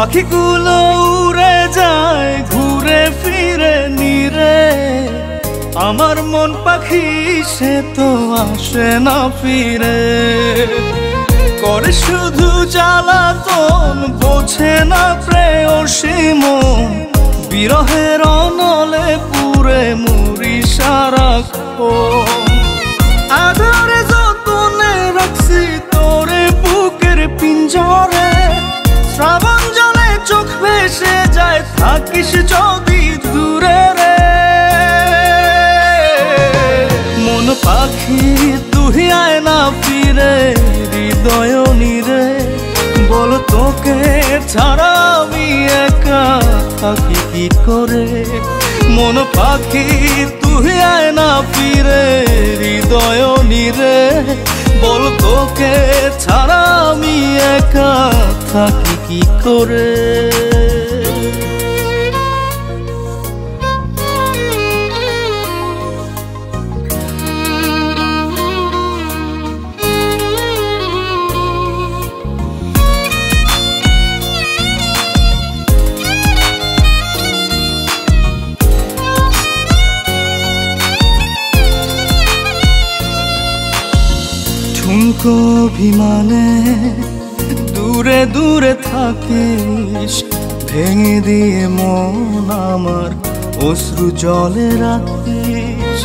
পাখিগুলো উড়ে যায় ঘুরে ফিরে নিরে, আমার মন পাখি সে তো আসে না ফিরে। করে শুধু জ্বালাতন বোঝে না প্রেয়সী মন, বিরহের অনলে পুরে মুড়ি সারাক্ষণ। আদরে যতনে রাখছি তোরে বুকের পিঞ্জরে, শ্রাবণ জলে চোখ ভেসে যায় থাকিস যদি দূরে রে। মন পাখি তুই আয় না ফিরে হৃদয় নিরে, বল তোকে ছাড়া আমি একা থাকি কি করে। মন পাখি তুই আয় না ফিরে হৃদয় নিরে, বল তোকে ছাড়া আমি একা থাকি কি করে। ঠুনকো অভিমানে দূরে দূরে থাকিস, ভেঙে দিয়ে মন আমার অশ্রু জলে রাখিস।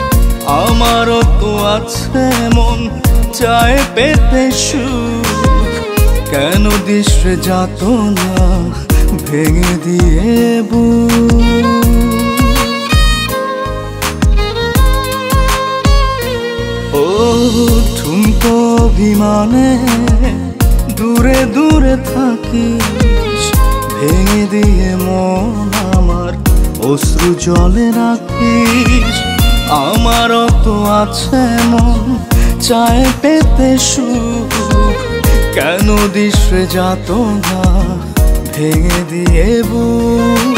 আমারও তো আছে মন চায় পেতে সুখ, কেন দিস যাত না ভেঙে দিয়ে বুক। ও ঠুনকো অভিমানে দূরে দূরে থাকিস, ভেঙে দিয়ে মন আমার অশ্রু জলে রাখিস। আমারও তো আছে মন চায় পেতে সুখ, কেন দিস যাত না ভেঙে দিয়ে বুক।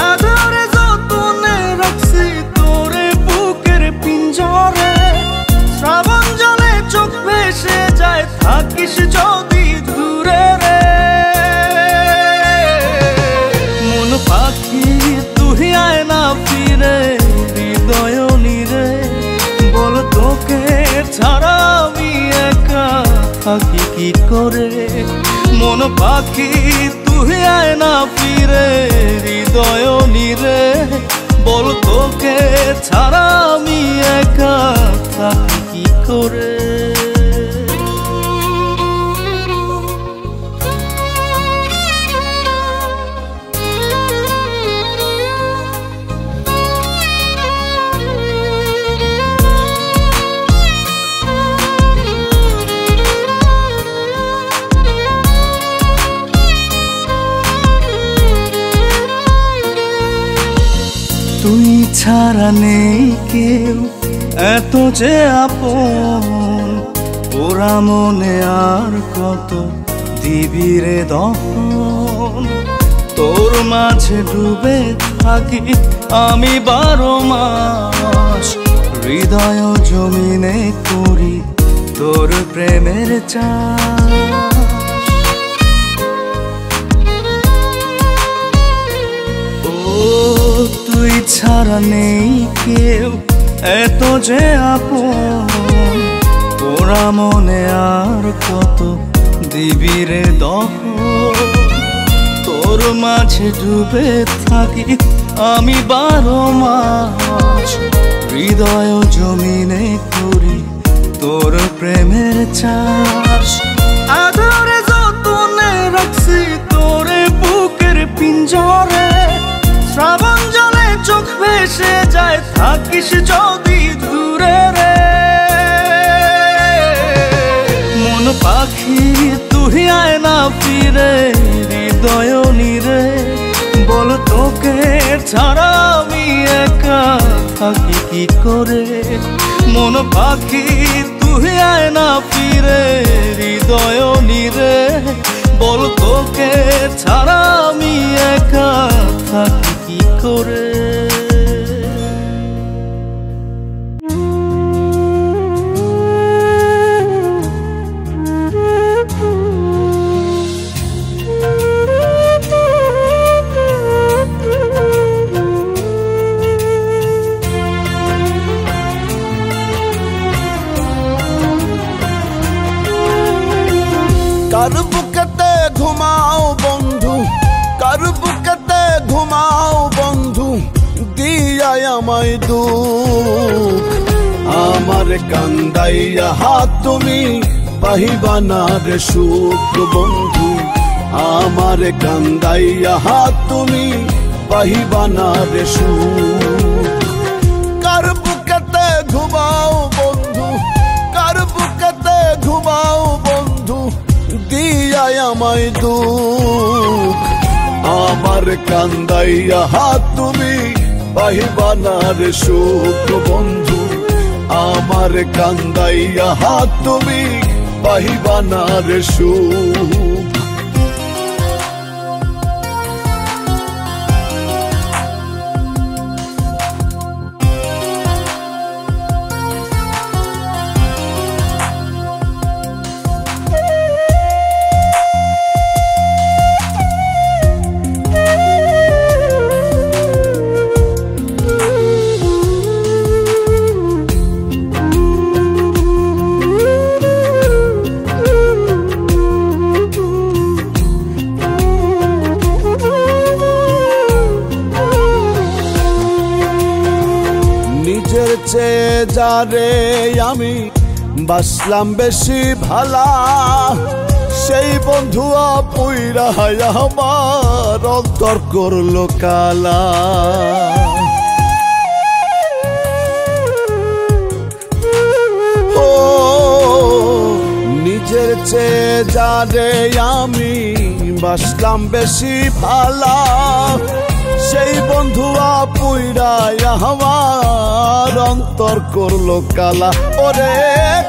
আদরে যতনে রাখছি তোরে বুকের পিঞ্জরে, শ্রাবণ জলে চোখ ভেসে যায় থাকিস যদি দূরে রে। মন পাখি তুই আয় না ফিরে হৃদয় নিরে, বল তোকে ছাড়া আমি একা থাকি কি করে। মন পাখি তুই আয় না ফিরে হৃদয় নিরে, বল তোকে ছাড়া আমি একা থাকি কি করে। তুই ছাড়া নেই কেউ এত যে আপন, ওরা মনে আর কত দিবি রে দহন। তোর মাঝে ডুবে থাকি আমি 12 মাস, হৃদয় জমিনে করি তোর প্রেমের চাষ। তুই ছাড়া নেই কেউ এত যে আপন, ওরা মনে আর কত দিবি রে দহন। তোর মাঝে ডুবে থাকি আমি 12 মাস, হৃদয় জমিনে করি তোর প্রেমের চাষ। আদরে যতনে রাখছি তোরে বুকের পিঞ্জরে, শ্রাবণ জলে চোখ ভেসে যায় থাকিস যদি দূরে রে। মন পাখি তুই আয় না ফিরে হৃদয় নিরে, বল তোকে ছাড়া আমি একা থাকি কি করে। মন পাখি তুই আয় না ফিরে হৃদয় নিরে, বল তোকে ছাড়া আমি একা থাকি কি করে। আমায় দুঃখ আমার কান্দাইয়া তুমি পাহিবা না রে সুখ বন্ধু আমার কান্দাইয়া তুমি পাহিবা না রে সুখ কার বুকেতে ঘুমাও বন্ধু কার বুকেতে ঘুমাও বন্ধু দিয়াই আমায় দুঃখ আমার কান্দাইয়া তুমি পাহিবা না রে সুখ বন্ধু আমার কান্দাইয়া তুমি পাহিবা না রে সুখ নিজের চেয়ে যারে আমি বাসলাম বেশি ভালা সেই বন্ধু পুইরা আমার অন্তর করলো কালা ও নিজের চেয়ে যারে আমি বাসলাম বেশি ভালা সেই বন্ধু পুইরা আমার অন্তর করলো কালা ওরে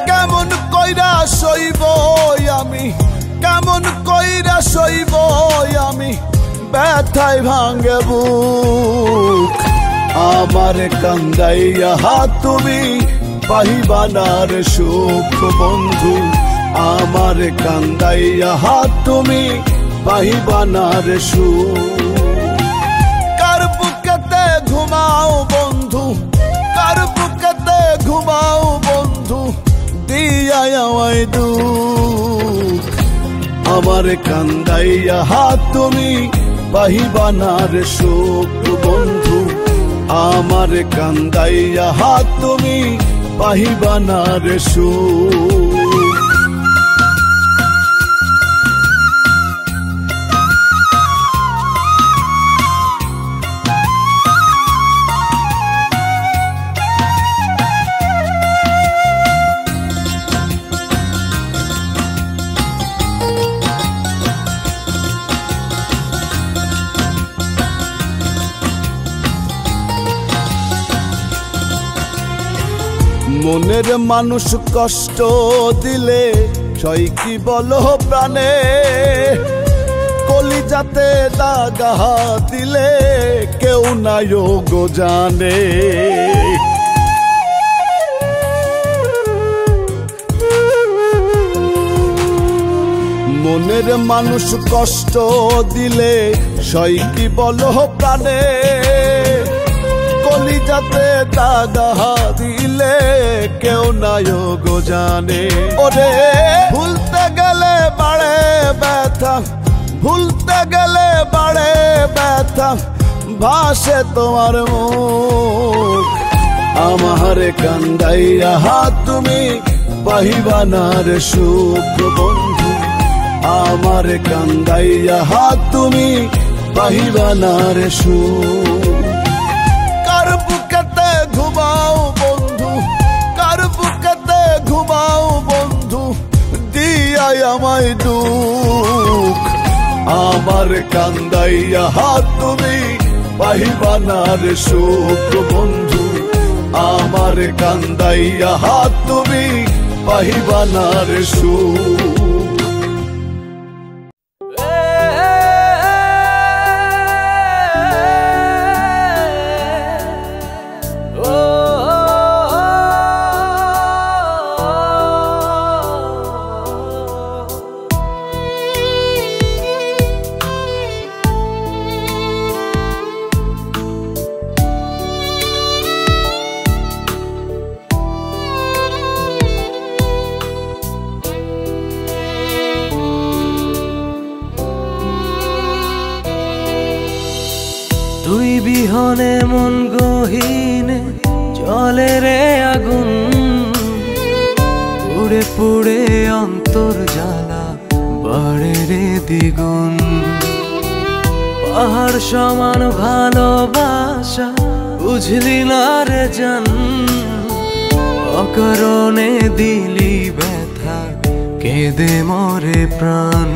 কেমন কইরা সইব আমি কেমন কইরা সইব আমি ব্যথায় ভাঙে বুক আমার কান্দাইয়া তুমি পাহিবা না রে সুখ বন্ধু আমার কান্দাইয়া তুমি পাহিবা না রে সুখ ঘুমাও বন্ধু কার বুকেতে ঘুমাও বন্ধু দিয়াই আমায় দুঃখ আমার কান্দাইয়া তুমি পাহিবা না রে সুখ বন্ধু আমার কান্দাইয়া তুমি পাহিবা না রে সুখ মনের মানুষ কষ্ট দিলে সই কি বলো প্রাণে কলিজাতে দাগা দিলে কেউ নাই গো জানে মনের মানুষ কষ্ট দিলে সই কি বলো প্রাণে কলিজাতে দাগা দিলে কেউ নাই গো জানে ওরে ভুলতে গেলে বাড়ে ব্যথা ভুলতে গেলে বাড়ে ব্যথা ভাসে তোমার মুখ আমার কান্দাইয়া তুমি পাহিবা না রে সুখ বন্ধু আমার কান্দাইয়া তুমি পাহিবা না রে সুখ কার বুকেতে ঘুমাও বন্ধু কার বুকেতে ঘুমাও বন্ধু দিয়াই আমায় দুঃখ আমার কান্দাইয়া তুমি পাহিবা না রে সুখ বন্ধু আমার কান্দাইয়া তুমি পাহিবা না রে সুখ তুই বিহনে মন গহীনে জলে রে আগুন পুড়ে পুড়ে অন্তর জ্বালা বাড়ে রে দ্বিগুণ পাহাড় সমান ভালোবাসা বুঝলি না রে জান অকারণে দিলি ব্যথা কেঁদে মরে প্রাণ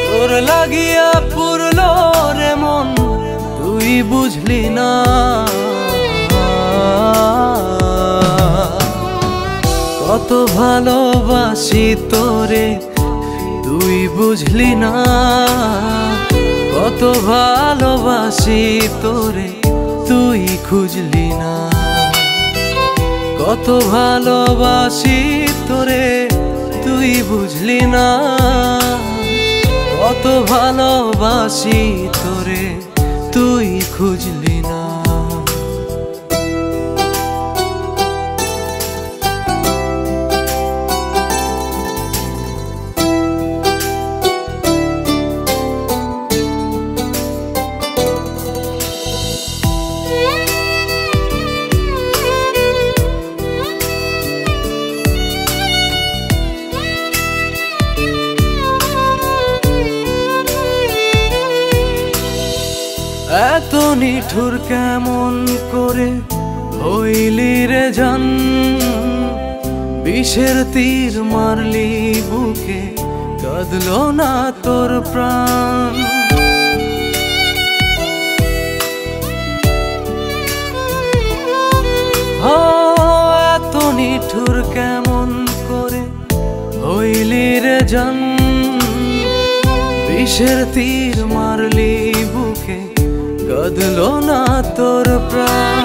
তোর লাগিয়া পুরলো রে মন তুই বুঝলি না কত ভালোবাসি তোরে তুই বুঝলি না কত ভালোবাসি তোরে তুই খুঁজলি না কত ভালোবাসি তোরে তুই বুঝলি না কত ভালোবাসি তোরে তুই খুঁজলি না এত নিঠুর কেমন করে হইলি রে জান বিষের তীর মারলি বুকে কাঁদলো না তোর প্রাণ এত নিঠুর কেমন করে হইলি রে জান বিষের তীর মারলি বুকে কাঁদলো না তোর প্রাণ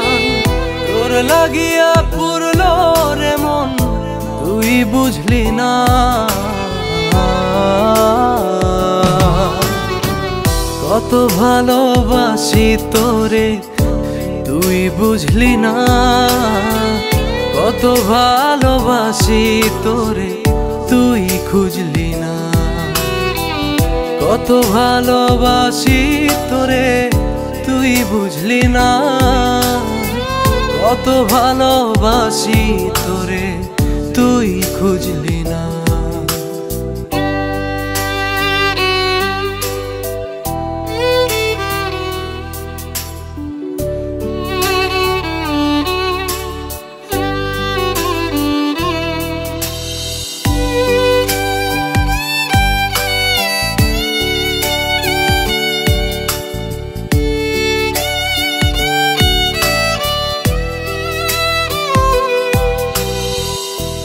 তোর লাগিয়া পুরলো রে মন তুই বুঝলি না কত ভালোবাসি তোরে তুই বুঝলি না কত ভালোবাসি তোরে তুই খুঁজলি না কত ভালোবাসি তোরে তুই বুঝলি না কত ভালোবাসি তোরে তুই খুঁজলি না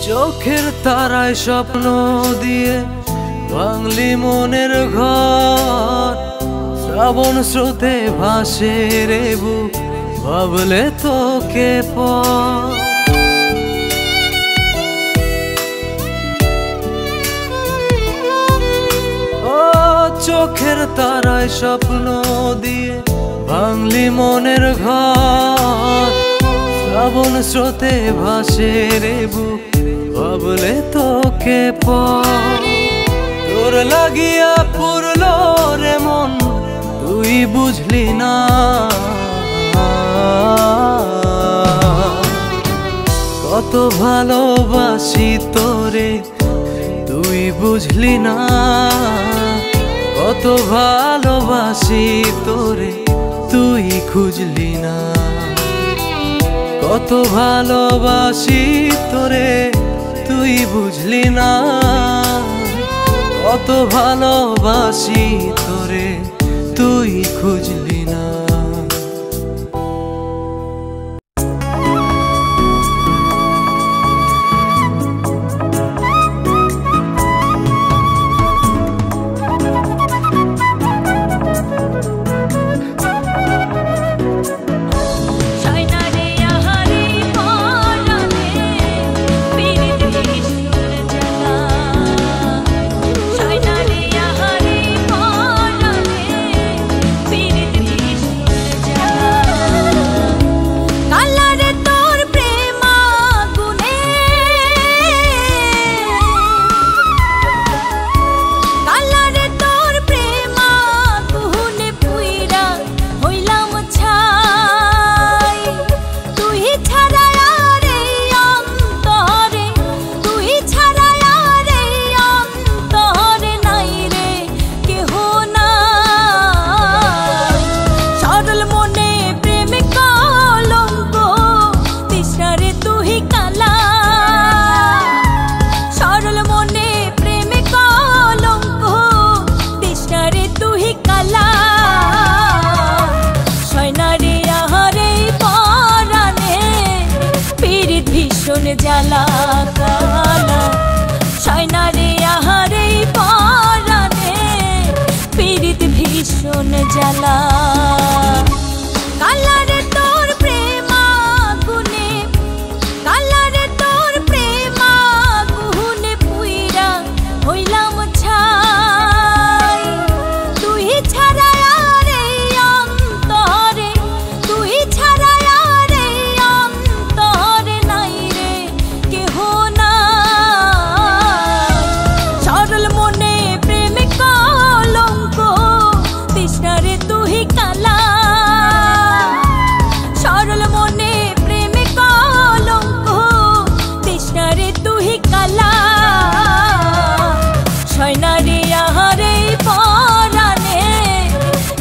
চোখের তারায় স্বপ্ন দিয়ে ভাঙলি মনের ঘর শ্রাবণ স্রোতে ভাসে রে বুক ভাবলে তোকে পর ও চোখের তারায় স্বপ্ন দিয়ে ভাঙলি মনের ঘর শ্রাবণ স্রোতে ভাসে রে বুক ভাবলে তোকে পর তোর লাগিয়া পুরলো রে মন তুই বুঝলি না কত ভালোবাসি তোরে তুই বুঝলি না কত ভালোবাসি তোরে তুই খুঁজলি না কত ভালোবাসি তোরে তুই বুঝলি না কত ভালোবাসি তোরে তুই খুঁজলি না জ্বালা কালা সাইনা রে আহারে পরানে পীড়িত ভীষণ জ্বালা কালারে তোর প্রেম আগুনে কালারে তোর প্রেম আগুনে পুইরা হইলাম ছাই তুই ছাড়া আর এই অন্তরে তুই ছাড়া আর এই অন্তরে নাই রে কেহ নাই সরল মনে প্রেম কলঙ্ক তৃষ্ণারে তুই কালা সরল মনে প্রেম কলঙ্ক তৃষ্ণারে তুই কালা সয়নারে আহারে পরানে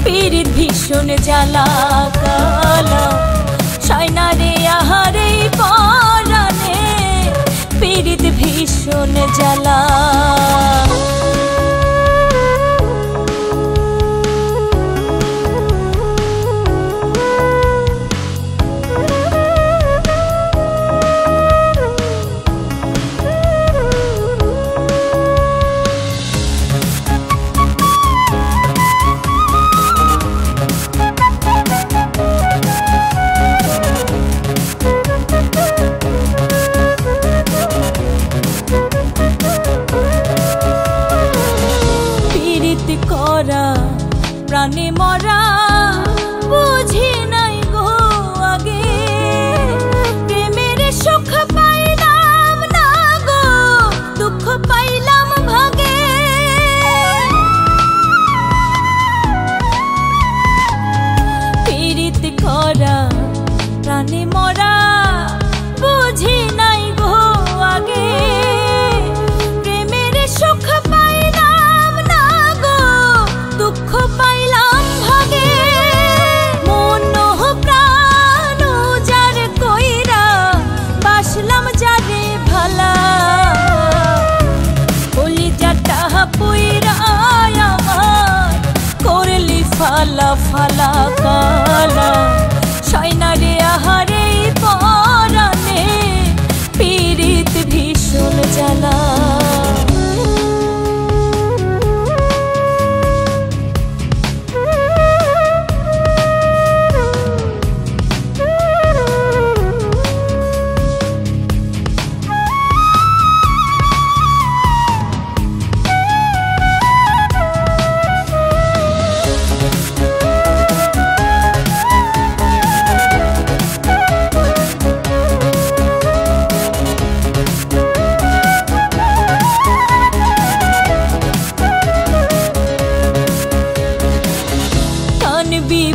পীড়িত ভীষণ জ্বালা কালা সয়নারে আহারে পরানে পীড়িত ভীষণ জ্বালা করা প্রাণে মরা বুঝি নাই গো আগে প্রেমের সুখ পাইলাম না গো দুঃখ পাইলাম ভাগে পীড়িত করা প্রাণে মরা বুঝি নাই গো আগে প্রেমের সুখ দুঃখ পাইলাম ভাগে মন প্রাণ যার কইরা বাসলাম যারে ভালা কলিজাটা পুইরা আমার করলি ফালা ফালা কালা সয়নারে আহারে পরানে পীড়িত ভীষণ জ্বালা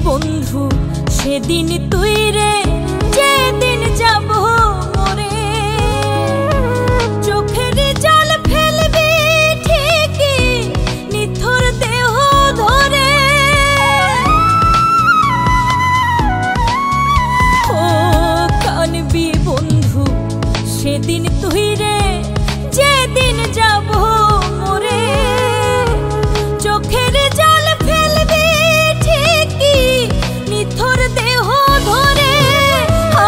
বন্ধু সেদিন তুই রে যেদিন যাব মরে চোখের জল ফেলবি ঠিকই নিথর দেহ ধরে ও কানবি বন্ধু সেদিন তুই রে যেদিন যাব মরে চোখের জল ফেলবি নিথর দেহ ধরে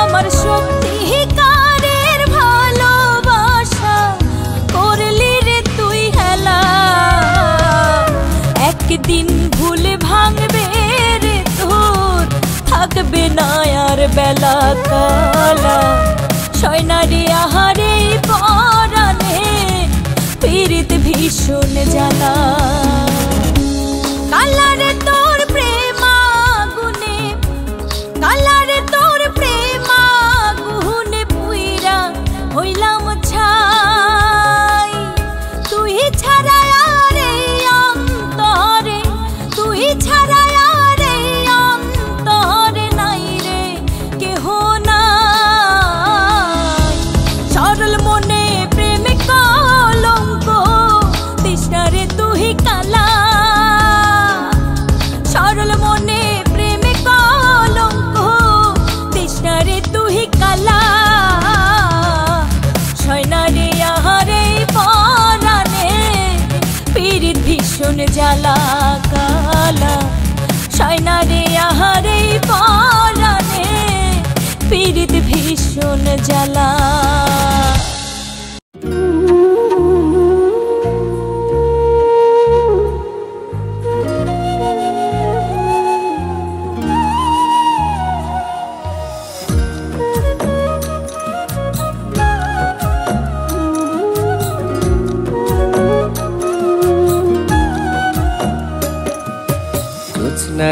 আমার সত্যিকারের ভালোবাসা করলি রে তুই হেলা একদিন ভুল ভাঙবে রে তোর থাকবে না আর বেলা কালা সয়নারে আহারে পরানে পীড়িত ভীষণ জ্বালা কালারে তোর প্রেম আগুনে কালারে তোর প্রেম আগুনে পুইরা হইলাম ছাই তুই ছাড়া আর এই অন্তরে তুই ছাড়া আর এই অন্তরে নাই রে কেহ নাই সরল মনে প্রেম কলঙ্ক তৃষ্ণারে তুই কালা সরল মনে প্রেম কলঙ্ক তৃষ্ণারে তুই কালা সয়নারে আহারে পরানে পীড়িত ভীষণ জ্বালা কালা সয়নারে আহারে পরানে পীড়িত ভীষণ জ্বালা।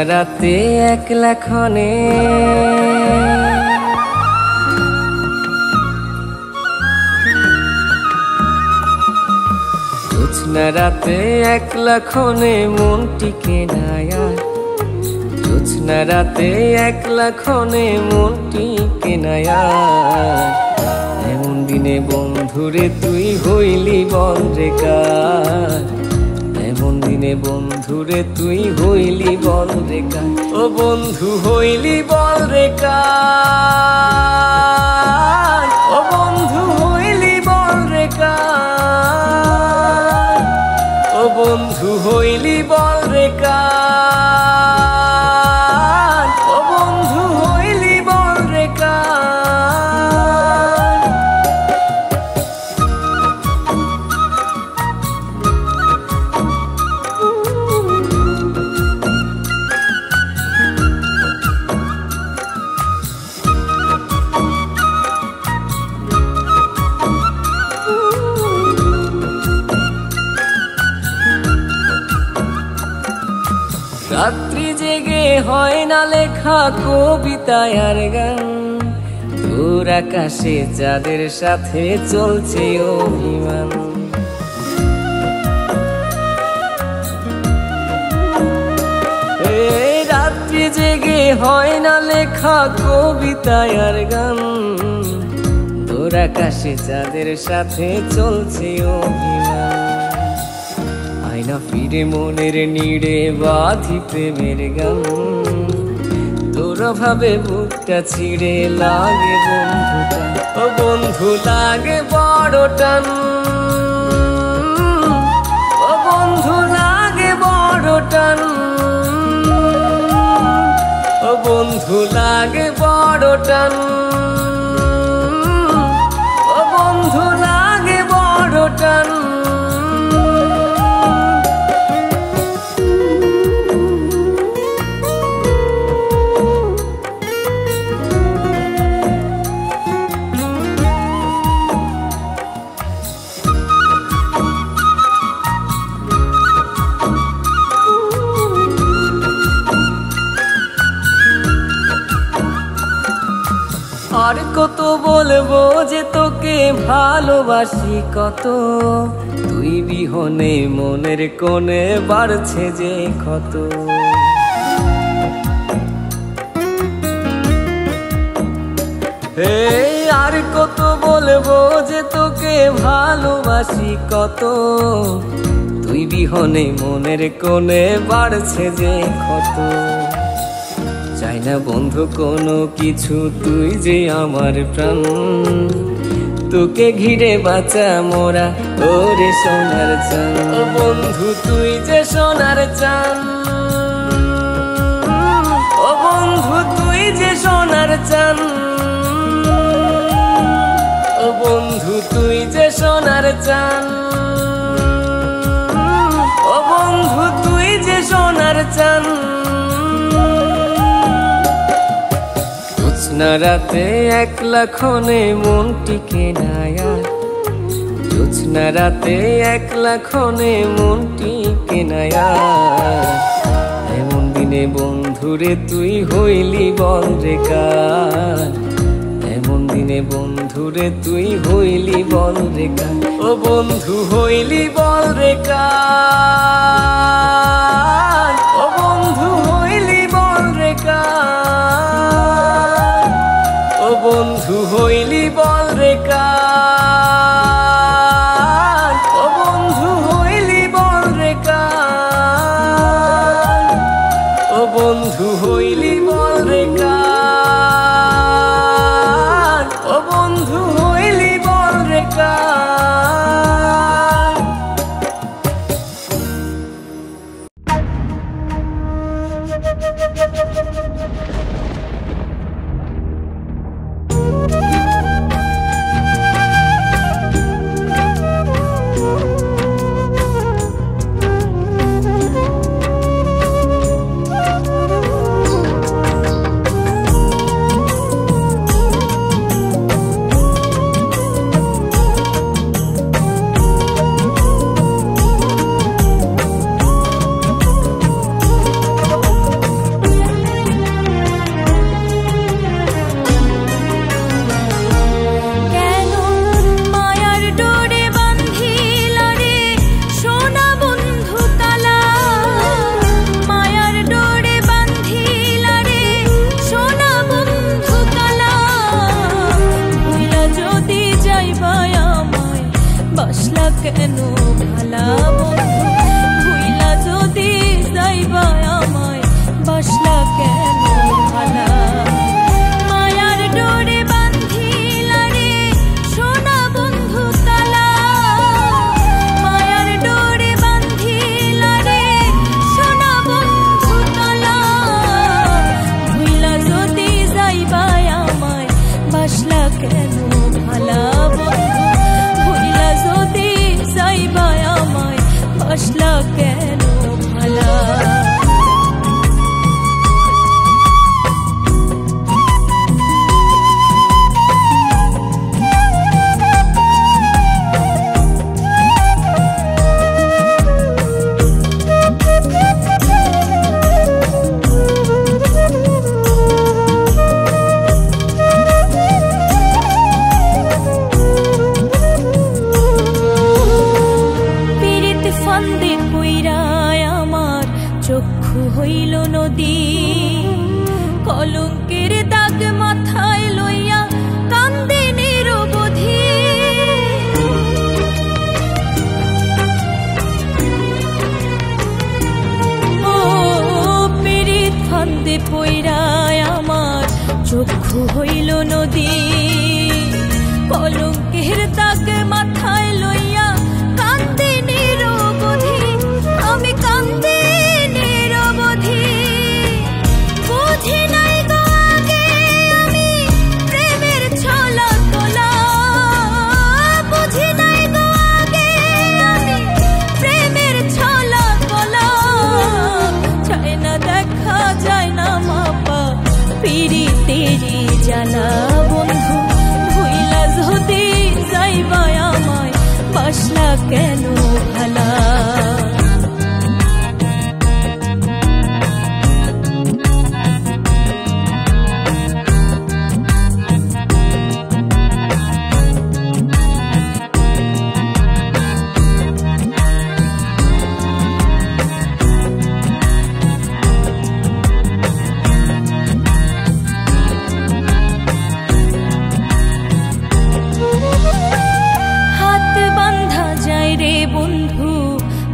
রাতে একলা ক্ষণে জোছনা রাতে একলা ক্ষণে মন টিকে না আর জোছনা রাতে একলা ক্ষণে মন টিকে না আর এমন দিনে বন্ধুরে তুই হইলি বনরেকার এমন দিনে বন্ধুরে তুই হইলি বনরেকার ও বন্ধু হইলি বনরেকার ও বন্ধু হইলি বনরেকার ও বন্ধু হইলি বনরেকার ও বন্ধু হইলি বনরেকার রাত্রি জেগে হয় না লেখা কবিতা আর গান দূর আকাশে চাঁদের সাথে চলছে অভিমান রাত্রি জেগে হয় না লেখা কবিতা আর গান দূর আকাশে চাঁদের সাথে চলছে অভিমান আয়না ফিরে মনের নিড়ে বাঁধি প্রেমের গান তোর ভাবে বুকটা ছিঁড়ে লাগে বন্ধুটা ও বন্ধু লাগে বড় টান ও বন্ধু লাগে বড় টান ও বন্ধু লাগে বড় টান ও বন্ধু লাগে বড় টান আর কত বলবো যে তোকে ভালোবাসি কত তুই বিহনে মনের কোণে বাড়ছে যে ক্ষত হে আর কত বলবো যে তোকে ভালোবাসি কত তুই বিহনে মনের কোণে বাড়ছে যে ক্ষত চাই না বন্ধু কোনো কিছু তুই যে আমার প্রাণ তোকে ঘিরে বাঁচা মোরা ওরে সোনার চান ও বন্ধু তুই যে সোনার চান ও বন্ধু তুই যে সোনার চান ও বন্ধু তুই যে সোনার চান ও বন্ধু তুই যে সোনার চান জোছনা রাতে একলা ক্ষণে মন টিকে না আর জোছনা রাতে একলা ক্ষণে মন টিকে না আর এমন দিনে বন্ধুরে তুই হইলি বনরেকার এমন দিনে বন্ধুরে তুই হইলি বনরেকার ও বন্ধু হইলি বনরেকার ও বন্ধু হইলি বনরেকার ও বন্ধু হইলি বনরেকার ও বন্ধু হইলি বনরেকার ও বন্ধু হইলি বনরেকার ও বন্ধু হইলি বনরেকার বাসলা কেন ভালা বন্ধু ভুইলা যদি যাইবা আমায় বাসলা কেন ভালা মায়ার ডোরে বান্ধিলা রে সোনা বন্ধু কালা মায়ার ডোরে বান্ধিলা রে সোনা বন্ধু কালা ভুইলা যদি যাইবা আমায় বাসলা কেন ভালা বন্ধু ভুইলা যদি যাইবা আমায় বাসলা কেন ভালা ফান্দে পইরায় আমার চক্ষু হইল নদী কলঙ্কের দাগ মাথায় লইয়া কান্দে নিরবধি ও পীড়িত ফান্দে পইরায় আমার চক্ষু হইল নদী কলঙ্কের দাগ মাথায় লইয়া কান্দে নিরবধি আমি কান্দে নিরবধি বুঝি নাই গো আগে আমি প্রেমের ছলা তোলা বুঝি নাই গো আগে আমি প্রেমের ছলা তোলা চায় না দেখা যায় না মাপা পীড়িতেরি জ্বালা বন্ধু ভুইলা যদি যাইবা আমায় বাসলা কেন ভালা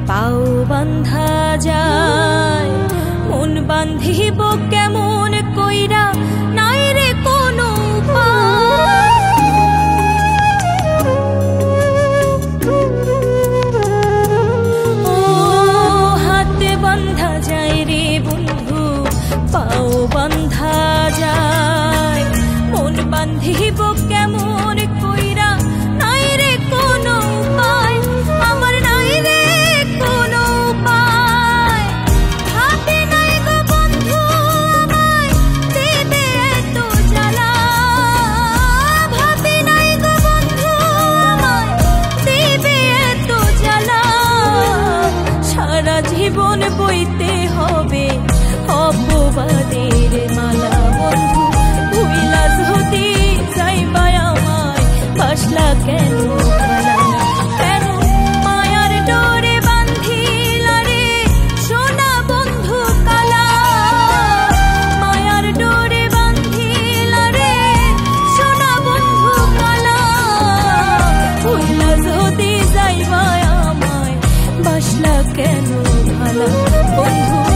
পাও বান্ধা যায় মন বান্ধিব কেমন কইরা নাই রে কোনো উপায় ও হাতে বান্ধা যায় রে বন্ধু পাও বান্ধা যায় মন বান্ধিব কেমন কইরা নাই রে কোনো উপায় আমার নাই রে জীবন বইতে হবে অপবাদের মালা বন্ধু ভুইলা যদি যাইবা আমায় বাসলা কেন ভালা কেন মায়ার ডোরে বান্ধিলা রে সোনা বন্ধু কালা মায়ার ডোরে বান্ধিলা রে সোনা বন্ধু কালা ভুইলা যদি যাইবা আমায় বাসলা কেন ভালা বন্ধু